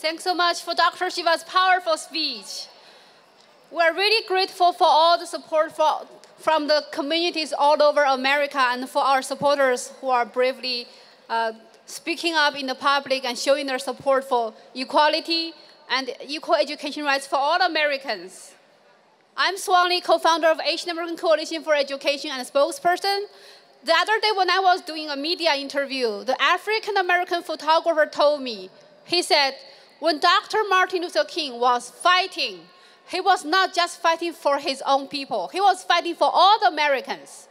Thanks so much for Dr. Shiva's powerful speech. We're really grateful for all the support from the communities all over America and for our supporters who are bravely speaking up in the public and showing their support for equality and equal education rights for all Americans. I'm Swan, co-founder of Asian American Coalition for Education and spokesperson. The other day when I was doing a media interview, the African American photographer told me, he said, when Dr. Martin Luther King was fighting, he was not just fighting for his own people, he was fighting for all the Americans.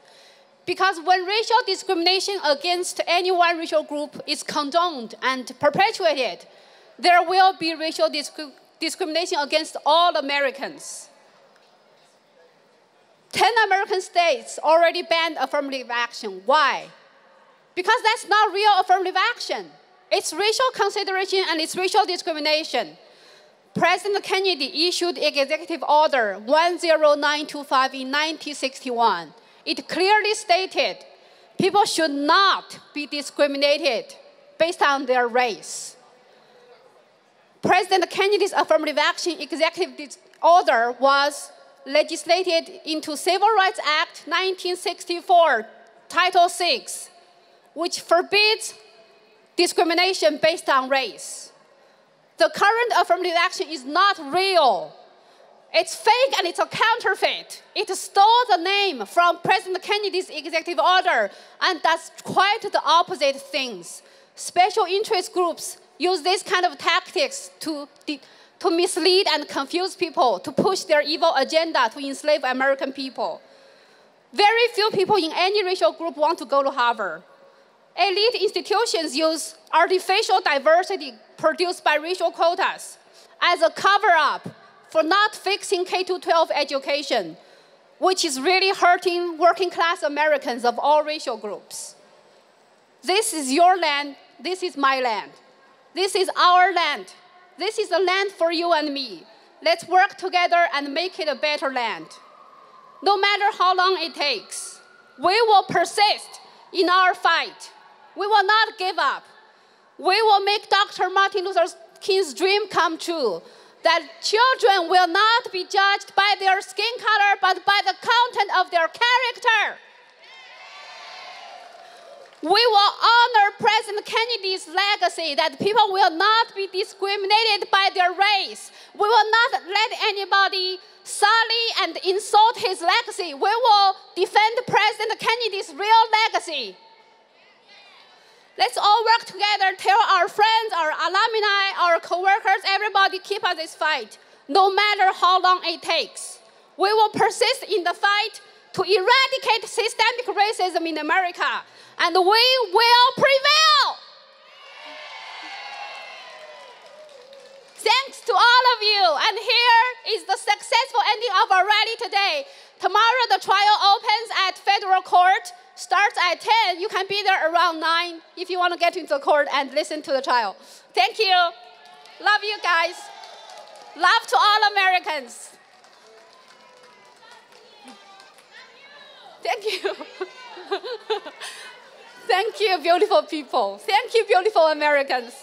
Because when racial discrimination against any one racial group is condoned and perpetuated, there will be racial discrimination against all Americans. 10 American states already banned affirmative action. Why? Because that's not real affirmative action. It's racial consideration and it's racial discrimination. President Kennedy issued Executive Order 10925 in 1961. It clearly stated people should not be discriminated based on their race. President Kennedy's affirmative action executive order was legislated into Civil Rights Act 1964, Title VI, which forbids discrimination based on race. The current affirmative action is not real. It's fake and it's a counterfeit. It stole the name from President Kennedy's executive order and does quite the opposite things. Special interest groups use this kind of tactics to mislead and confuse people, to push their evil agenda to enslave American people. Very few people in any racial group want to go to Harvard. Elite institutions use artificial diversity produced by racial quotas as a cover-up for not fixing K-12 education, which is really hurting working-class Americans of all racial groups. This is your land, this is my land. This is our land. This is a land for you and me. Let's work together and make it a better land. No matter how long it takes, we will persist in our fight. We will not give up. We will make Dr. Martin Luther King's dream come true, that children will not be judged by their skin color, but by the content of their character. We will honor President Kennedy's legacy that people will not be discriminated by their race. We will not let anybody sully and insult his legacy. We will defend President Kennedy's real legacy. Let's all work together, tell our friends, our alumni, our coworkers, everybody keep up this fight, no matter how long it takes. We will persist in the fight to eradicate systemic racism in America, and we will prevail. Thanks to all of you, and here is the successful ending of our rally today. Tomorrow the trial opens at federal court, starts at 10. You can be there around 9 if you want to get into the court and listen to the trial. Thank you. Love you guys. Love to all Americans. Thank you. Thank you, beautiful people. Thank you, beautiful Americans.